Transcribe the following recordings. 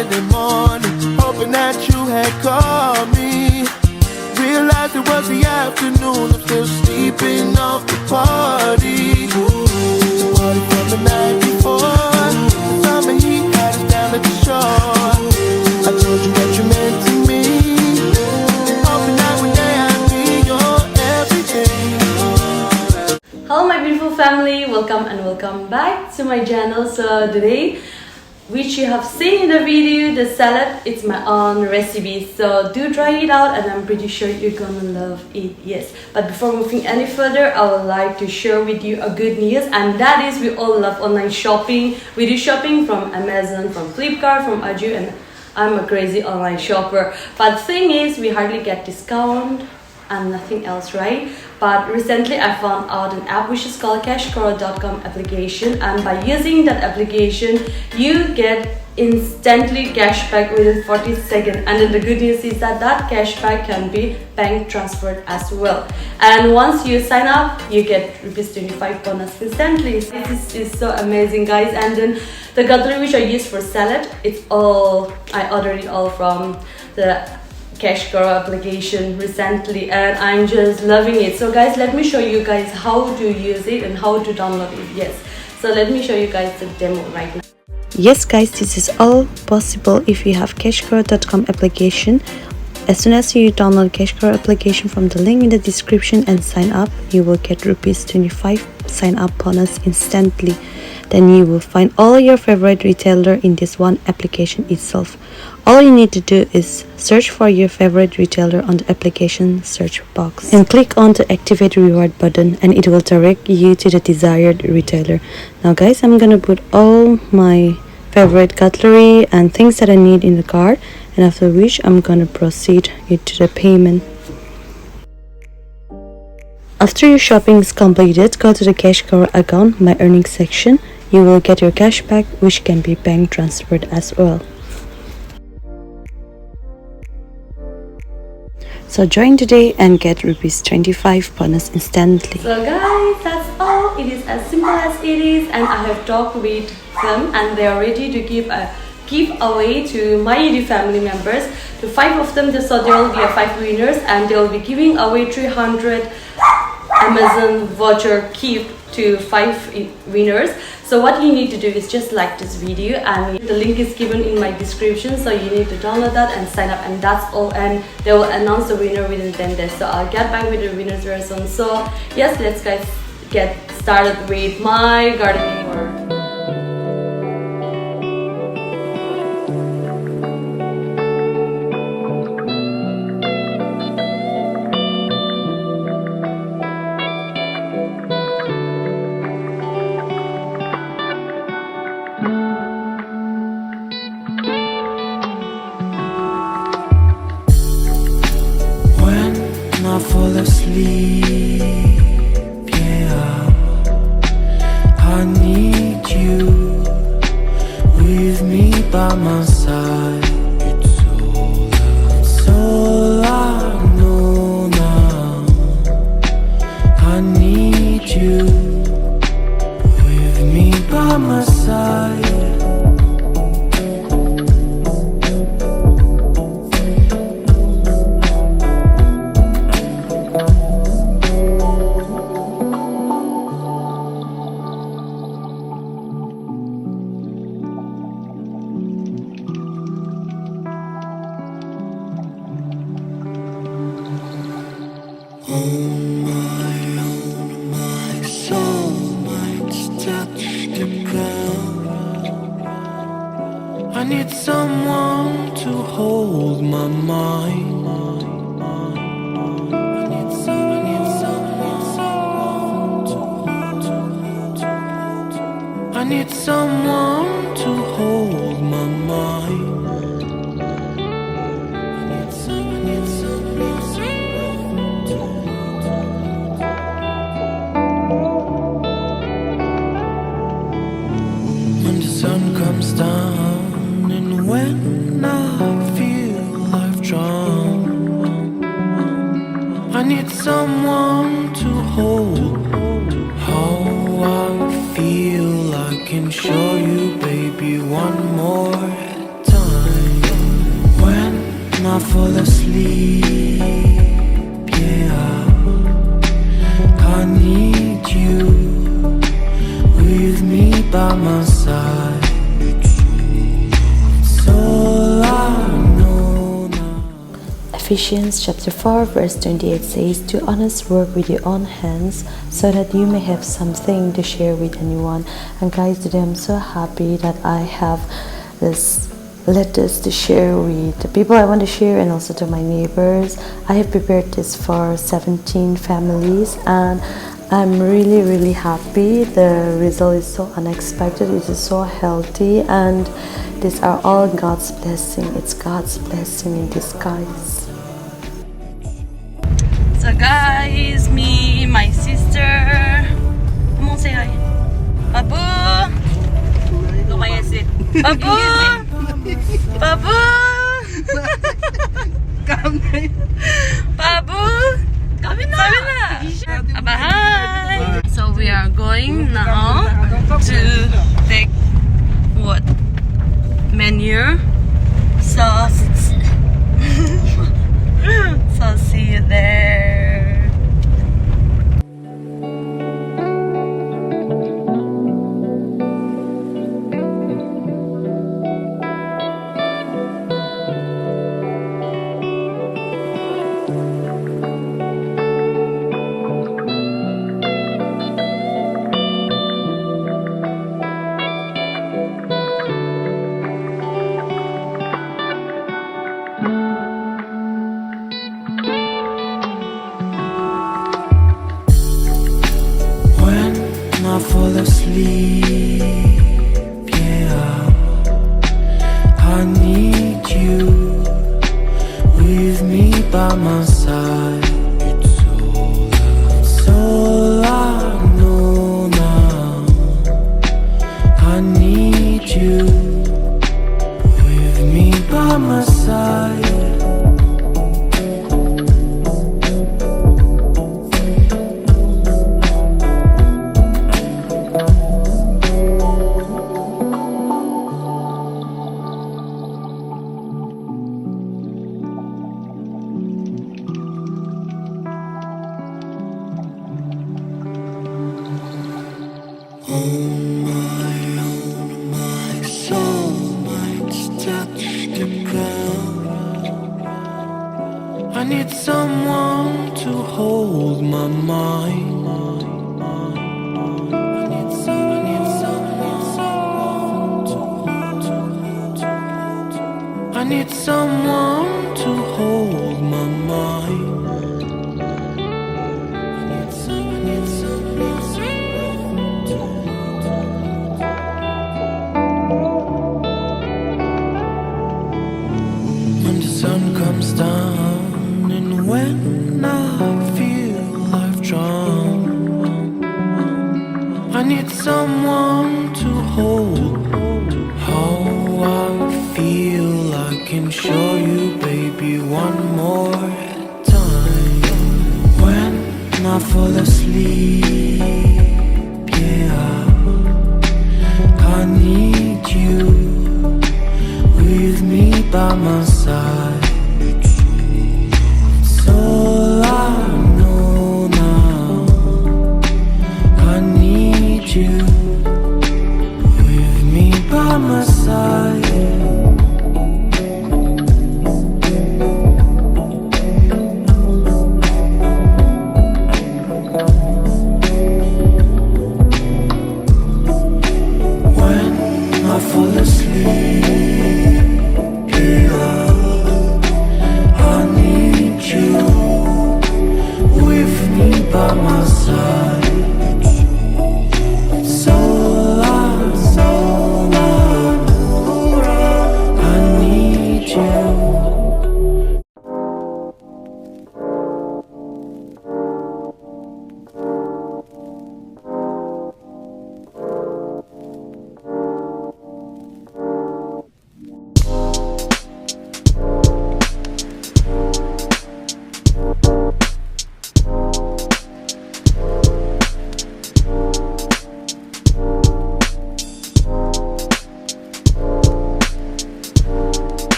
Saturday morning, hoping that you had called me. Realized it was the afternoon, I'm still sleeping off the party. The party from the night before, the summer heat had us down at the shore. I told you what you meant to me, hoping that one day I'd be your everything. Hello my beautiful family, welcome back to my channel. So today, which you have seen in the video, the salad, it's my own recipe, so do try it out and I'm pretty sure you're gonna love it. Yes, but before moving any further, I would like to share with you a good news, and that is we all love online shopping. We do shopping from Amazon, from Flipkart, from Ajio, and I'm a crazy online shopper, but the thing is we hardly get discount and nothing else, right? But recently I found out an app which is called cashcaro.com application, and by using that application you get instantly cashback within 40 seconds. And then the good news is that cashback can be bank transferred as well, and once you sign up you get ₹25 bonus instantly. This is so amazing, guys. And then the cutlery which I use for salad, I ordered it all from the Cashcaro application recently, and I'm just loving it. So guys, let me show you guys how to use it and how to download it. Yes, so let me show you guys the demo right now. Yes guys, this is all possible if you have cashcaro.com application. As soon as you download Cashcaro application from the link in the description and sign up, you will get ₹25 sign up bonus instantly. Then you will find all your favorite retailer in this one application itself. All you need to do is search for your favorite retailer on the application search box and click on the activate reward button, and it will direct you to the desired retailer. Now guys, I'm gonna put all my favorite cutlery and things that I need in the cart, and after which I'm gonna proceed to the payment. After your shopping is completed, go to the Cashcaro account, my earnings section. You will get your cash back, which can be bank transferred as well. So join today and get ₹25 bonus instantly. So guys, that's all. It is as simple as it is, and I have talked with them and they are ready to give a giveaway to my YouTube family members, to 5 of them. So there will be 5 winners, and they will be giving away 300 Amazon voucher gift to 5 winners. So what you need to do is just like this video, and the link is given in my description, so you need to download that and sign up, and that's all. And they will announce the winner within 10 days, so I'll get back with the winners very soon. So yes, let's guys get started with my gardening work. I fall asleep, yeah, I need you with me by my side. It's all I know now. I need you with me by my side. My soul might touch the ground. I need someone to hold my mind. I need someone to hold my mind. When the sun comes down and when I feel I've drowned, I need someone to hold. How I feel I can show you, baby, one more time. I fall asleep, yeah, I need you with me by my side. It's all I know now. Ephesians chapter 4 verse 28 says, "Do honest work with your own hands so that you may have something to share with anyone." And guys, today I'm so happy that I have this letters to share with the people I want to share and also to my neighbors. I have prepared this for 17 families and I'm really happy. The result is so unexpected, it is so healthy, and these are all God's blessing. It's God's blessing in disguise. So guys, me, my sister. Come on, say hi. Babu! Babu! Babu! Babu! Sabi na! Aba, hi! So we are going now to take what? Manure. So see you there. I fall asleep, yeah, I need you with me by my side. It's all I know now. I need you with me by my side. My soul might touch the ground. I need someone to hold my mind. I need someone to hold my mind. When the sun comes down and when I feel I've drowned, I need someone to hold how I feel. I can show you, baby, one more time. When I fall asleep, yeah, I need you with me by my side. It's all I know now. I need you with me by my side. When I fall asleep, yeah,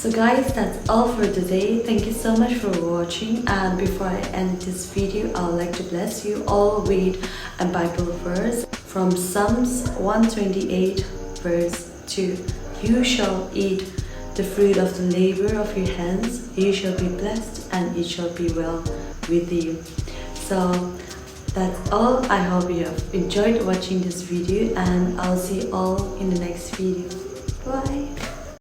So guys, that's all for today. Thank you so much for watching, and before I end this video, I would like to bless you all with a Bible verse from Psalms 128 verse 2. You shall eat the fruit of the labor of your hands, you shall be blessed and it shall be well with you. So that's all. I hope you have enjoyed watching this video, and I'll see you all in the next video. Bye.